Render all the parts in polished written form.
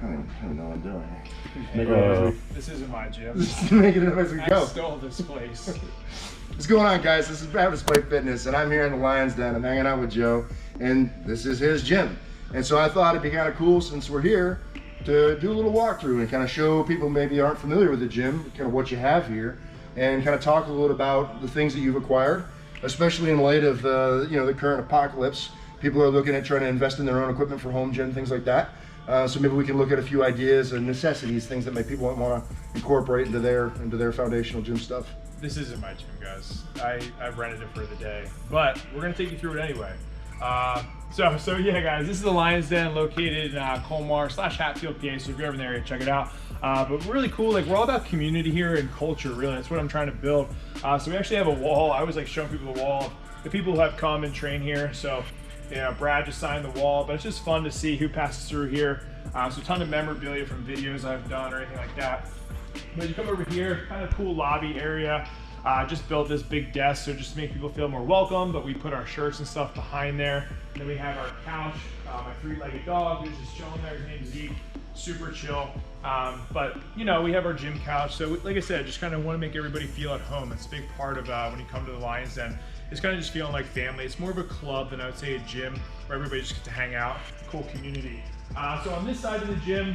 I don't even know what I'm doing. This isn't my gym. Just making it as we go. I stole this place. What's going on, guys? This is Baptist Play Fitness, and I'm here in the Lions Den. I'm hanging out with Joe, and this is his gym. And so I thought it'd be kind of cool, since we're here, to do a little walkthrough and kind of show people maybe aren't familiar with the gym, kind of what you have here, and kind of talk a little about the things that you've acquired, especially in light of the the current apocalypse. People are looking at trying to invest in their own equipment for home gym, things like that. So maybe we can look at a few ideas and necessities, things that maybe people want to incorporate into their foundational gym stuff. This isn't my gym, guys. I've rented it for the day, but we're gonna take you through it anyway. So yeah, guys, this is the Lions Den located in Colmar / Hatfield, PA. So if you're ever in the area, check it out. But really cool, like we're all about community here and culture, really. That's what I'm trying to build. So we actually have a wall. I always like showing people the wall, the people who have come and train here. So Brad just signed the wall, but it's just fun to see who passes through here. So a ton of memorabilia from videos I've done or anything like that. But you come over here, kind of cool lobby area. Just built this big desk, so just to make people feel more welcome, but we put our shirts and stuff behind there. And then we have our couch, my three-legged dog who's just chilling there. His name's Zeke, super chill. But we have our gym couch. So like I said, just kind of want to make everybody feel at home. It's a big part of when you come to the Lions Den. It's kind of just feeling like family. It's more of a club than I would say a gym where everybody just gets to hang out. Cool community. So on this side of the gym,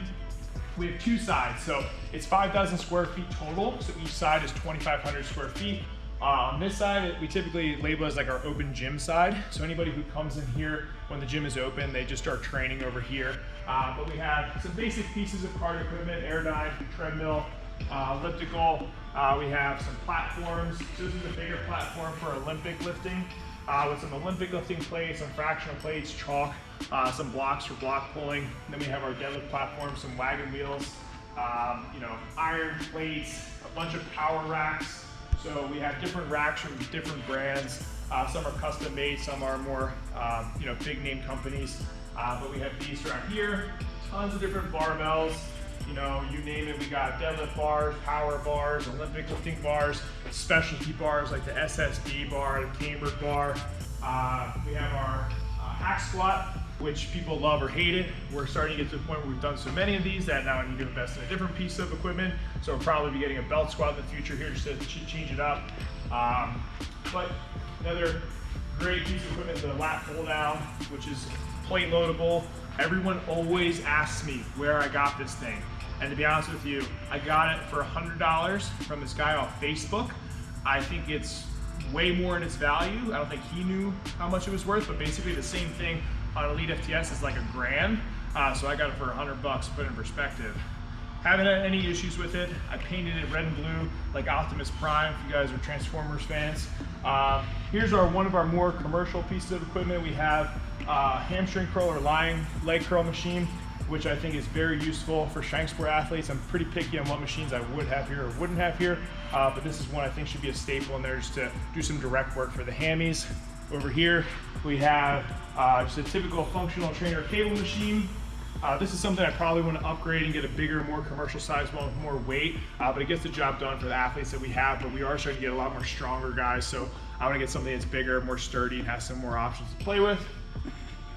we have two sides. So it's 5,000 square feet total. So each side is 2,500 square feet. On this side, we typically label as like our open gym side. So anybody who comes in here when the gym is open, they just start training over here. But we have some basic pieces of cardio equipment, Airdyne, treadmill, elliptical. We have some platforms. So this is a bigger platform for Olympic lifting with some Olympic lifting plates, some fractional plates, chalk, some blocks for block pulling. And then we have our deadlift platform, some wagon wheels, iron plates, a bunch of power racks. So we have different racks from different brands. Some are custom made, some are more big name companies. But we have these right here, tons of different barbells. You name it, we got deadlift bars, power bars, Olympic lifting bars, specialty bars like the SSB bar, the Camber bar. We have our hack squat, which people love or hate it. We're starting to get to the point where we've done so many of these that now I need to invest in a different piece of equipment. So we'll probably be getting a belt squat in the future here just to change it up. But another great piece of equipment is the Lat Pull Down, which is plate loadable. Everyone always asks me where I got this thing. And to be honest with you, I got it for $100 from this guy off Facebook. I think it's way more in its value. I don't think he knew how much it was worth, but basically the same thing on Elite FTS is like $1,000. So I got it for $100 to put it in perspective. Haven't had any issues with it. I painted it red and blue like Optimus Prime if you guys are Transformers fans. Here's one of our more commercial pieces of equipment. We have hamstring curl or lying leg curl machine, which I think is very useful for strength sport athletes. I'm pretty picky on what machines I would have here or wouldn't have here, but this is one I think should be a staple in there just to do some direct work for the hammies. Over here, we have just a typical functional trainer cable machine. This is something I probably want to upgrade and get a bigger, more commercial size one with more weight, but it gets the job done for the athletes that we have, but we are starting to get a lot more stronger guys, so I want to get something that's bigger, more sturdy, and has some more options to play with.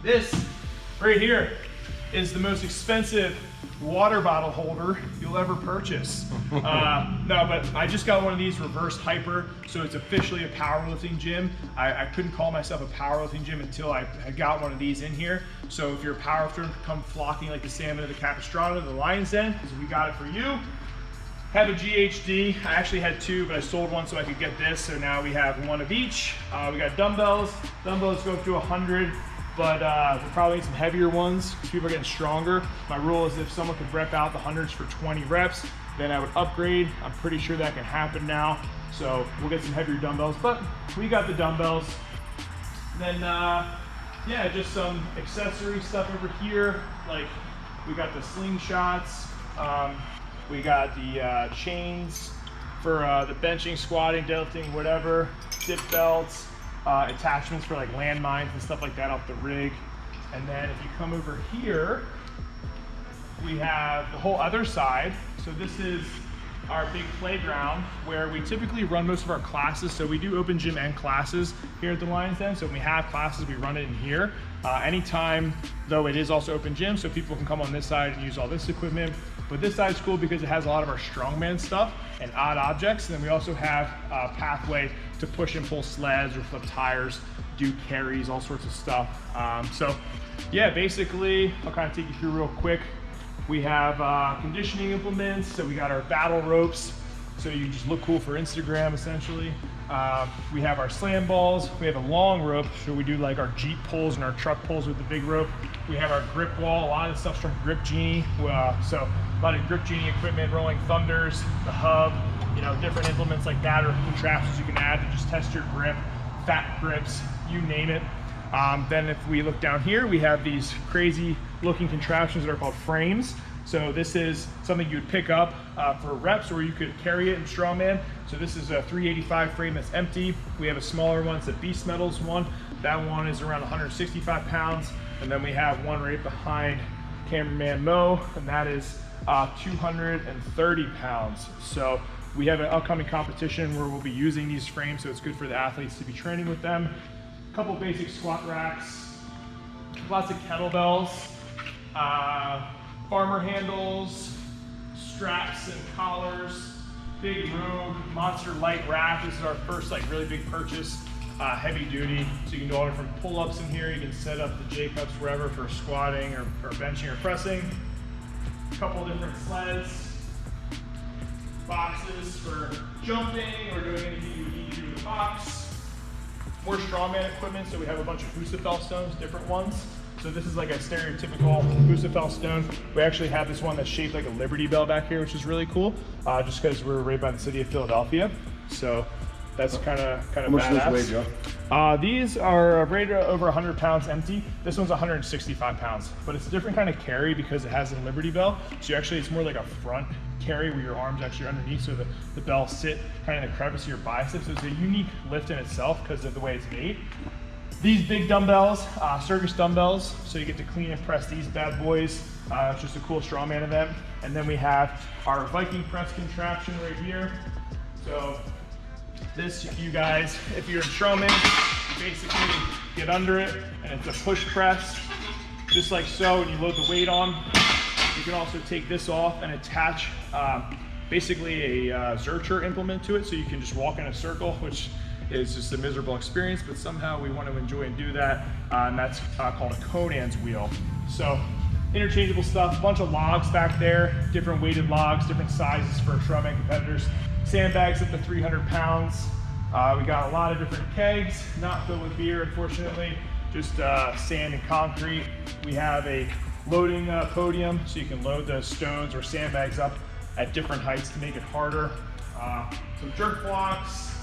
This right here is the most expensive water bottle holder you'll ever purchase. No, but I just got one of these reverse hyper, so it's officially a powerlifting gym. I couldn't call myself a powerlifting gym until I got one of these in here. So if you're a powerlifter, come flocking like the salmon of the Capistrano, the Lions Den, because we got it for you. Have a GHD. I actually had two, but I sold one so I could get this. So now we have one of each. We got dumbbells. Dumbbells go up to 100. But we'll probably need some heavier ones because people are getting stronger. My rule is if someone could rep out the hundreds for 20 reps, then I would upgrade. I'm pretty sure that can happen now. So we'll get some heavier dumbbells, but we got the dumbbells. Then, yeah, just some accessory stuff over here. Like we got the slingshots. We got the chains for the benching, squatting, deadlifting, whatever. Dip belts. Attachments for like landmines and stuff like that off the rig. And then if you come over here, we have the whole other side. So this is our big playground where we typically run most of our classes. So we do open gym and classes here at the Lions Den. So when we have classes, we run it in here. Anytime, though, it is also open gym, so people can come on this side and use all this equipment. But this side's cool because it has a lot of our strongman stuff and odd objects. And then we also have a pathway to push and pull sleds or flip tires, do carries, all sorts of stuff. So yeah, basically, I'll kind of take you through real quick. We have conditioning implements, so we got our battle ropes, so you just look cool for Instagram, essentially. We have our slam balls. We have a long rope, so we do like our Jeep pulls and our truck pulls with the big rope. We have our grip wall. A lot of the stuff's from Grip Genie, so a lot of Grip Genie equipment, Rolling Thunders, the hub, you know, different implements like that, or contraptions you can add to just test your grip, fat grips, you name it. Then if we look down here, we have these crazy looking contraptions that are called frames. So this is something you would pick up for reps, or you could carry it in strongman. So this is a 385 frame that's empty. We have a smaller one, it's a Beast Metals one. That one is around 165 pounds. And then we have one right behind cameraman Mo, and that is 230 pounds. So we have an upcoming competition where we'll be using these frames, so it's good for the athletes to be training with them. A couple basic squat racks, lots of kettlebells, farmer handles, straps and collars, big Rogue Monster Light rack. This is our first like really big purchase, heavy duty. So you can do all different pull-ups in here. You can set up the J-cups wherever for squatting or benching or pressing. A couple different sleds, boxes for jumping or doing anything you need to do in the box. More strongman equipment, so we have a bunch of Husafell stones, different ones. So this is like a stereotypical Husafell stone. We actually have this one that's shaped like a Liberty Bell back here, which is really cool, just because we're right by the city of Philadelphia. So that's kind of badass. How much do these weigh, Joe? These are rated over 100 pounds empty. This one's 165 pounds, but it's a different kind of carry because it has a Liberty Bell. So it's more like a front carry where your arms actually are underneath, so the bells sit kind of in the crevice of your biceps. So it's a unique lift in itself because of the way it's made. These big dumbbells, circus dumbbells, so you get to clean and press these bad boys. It's just a cool strongman event. And then we have our Viking Press contraption right here. So this, you guys, if you're in strongman, you basically get under it, and it's a push press, just like so, and you load the weight on. You can also take this off and attach basically a Zercher implement to it, so you can just walk in a circle, which is just a miserable experience, but somehow we want to enjoy and do that, and that's called a Conan's wheel. So interchangeable stuff, a bunch of logs back there, different weighted logs, different sizes for strongman competitors. Sandbags up to 300 pounds. We got a lot of different kegs, not filled with beer, unfortunately, just sand and concrete. We have a loading podium, so you can load the stones or sandbags up at different heights to make it harder. Some jerk blocks,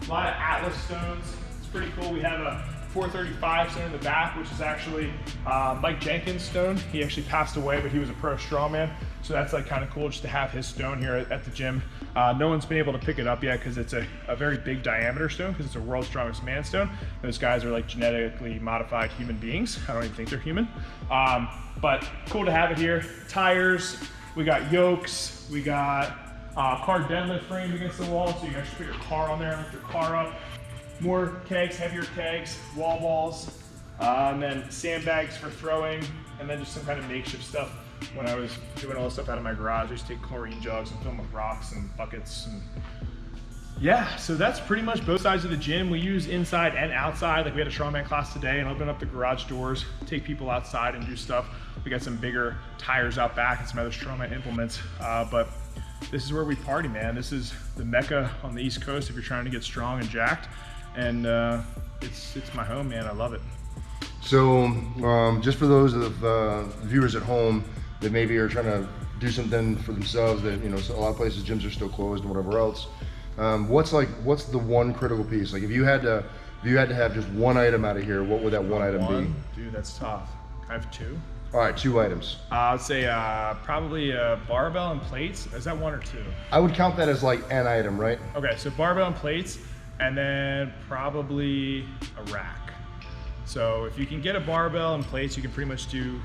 a lot of Atlas stones. It's pretty cool. We have a 435 stone in the back, which is actually Mike Jenkins' stone. He actually passed away, but he was a pro strongman. So that's like kind of cool just to have his stone here at the gym. No one's been able to pick it up yet because it's a very big diameter stone, because it's a world's strongest man stone. Those guys are like genetically modified human beings. I don't even think they're human. But cool to have it here. Tires, we got yokes, we got car deadlift frame against the wall, so you can actually put your car on there, lift your car up. More kegs, heavier kegs, wall balls, and then sandbags for throwing, and then just some kind of makeshift stuff. When I was doing all this stuff out of my garage, I used to take chlorine jugs and fill them with rocks and buckets. And yeah, so that's pretty much both sides of the gym. We use inside and outside. Like we had a strongman class today and open up the garage doors, take people outside and do stuff. We got some bigger tires out back and some other strongman implements. But this is where we party, man. This is the Mecca on the East Coast if you're trying to get strong and jacked. And it's my home, man. I love it. So just for those of viewers at home that maybe are trying to do something for themselves, that, you know, so a lot of places gyms are still closed and whatever else, what's the one critical piece? Like if you had to have just one item out of here, what would that one item be? Dude, that's tough. I have two. All right, 2 items. I'd say probably a barbell and plates. Is that 1 or 2? I would count that as like an item, right? Okay, so barbell and plates, and then probably a rack. So if you can get a barbell and plates, you can pretty much do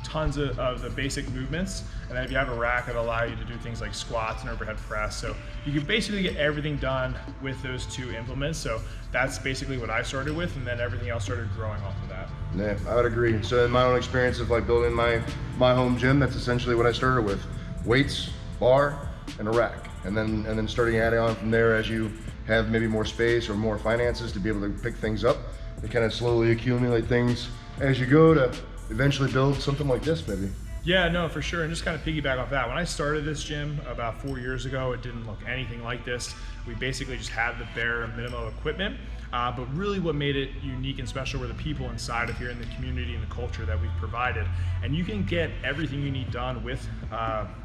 tons of the basic movements, and then if you have a rack, it'll allow you to do things like squats and overhead press. So you can basically get everything done with those 2 implements. So that's basically what I started with, and then everything else started growing off of that. Yeah, I would agree. So in my own experience of like building my home gym, that's essentially what I started with: weights, bar, and a rack, and then starting adding on from there as you have maybe more space or more finances to be able to pick things up and kind of slowly accumulate things as you go to eventually build something like this maybe. Yeah, no, for sure. And just kind of piggyback off that, when I started this gym about 4 years ago, it didn't look anything like this. We basically just had the bare minimum equipment. But really what made it unique and special were the people inside of here and the community and the culture that we've provided. And you can get everything you need done with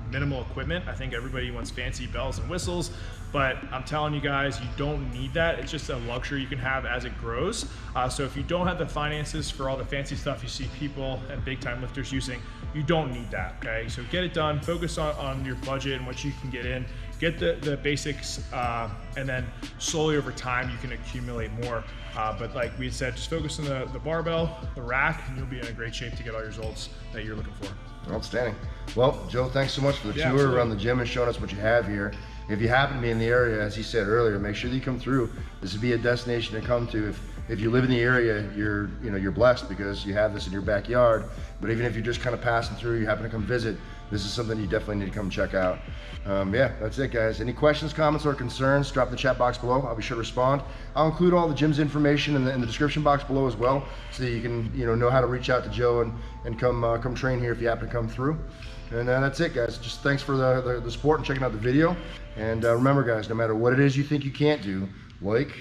minimal equipment. I think everybody wants fancy bells and whistles, but I'm telling you guys, you don't need that. It's just a luxury you can have as it grows. So if you don't have the finances for all the fancy stuff you see people and big time lifters using, you don't need that, okay? So get it done, focus on your budget and what you can get in, get the basics, and then slowly over time you can accumulate more. But like we said, just focus on the barbell, the rack, and you'll be in a great shape to get all your results that you're looking for. Outstanding. Well, Joe, thanks so much for the tour absolutely. around the gym and showing us what you have here. If you happen to be in the area, as he said earlier, make sure that you come through. This would be a destination to come to. If you live in the area, you're blessed because you have this in your backyard. But even if you're just kind of passing through, you happen to come visit, this is something you definitely need to come check out. Yeah, that's it, guys. Any questions, comments, or concerns, drop in the chat box below. I'll be sure to respond. I'll include all the gym's information in the description box below as well, so that you can know how to reach out to Joe and come train here if you happen to come through. And that's it, guys. Just thanks for the support and checking out the video. And remember, guys, no matter what it is you think you can't do, like,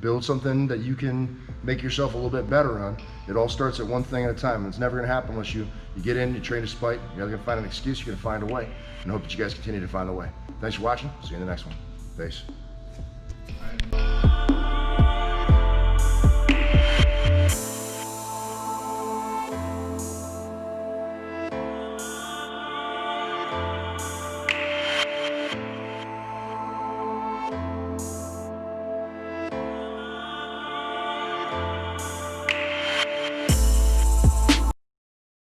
build something that you can make yourself a little bit better on. It all starts at one thing at a time. It's never gonna happen unless you get in, you train to spite, you're gonna find an excuse, you're gonna find a way. And I hope that you guys continue to find a way. Thanks for watching. See you in the next one. Peace.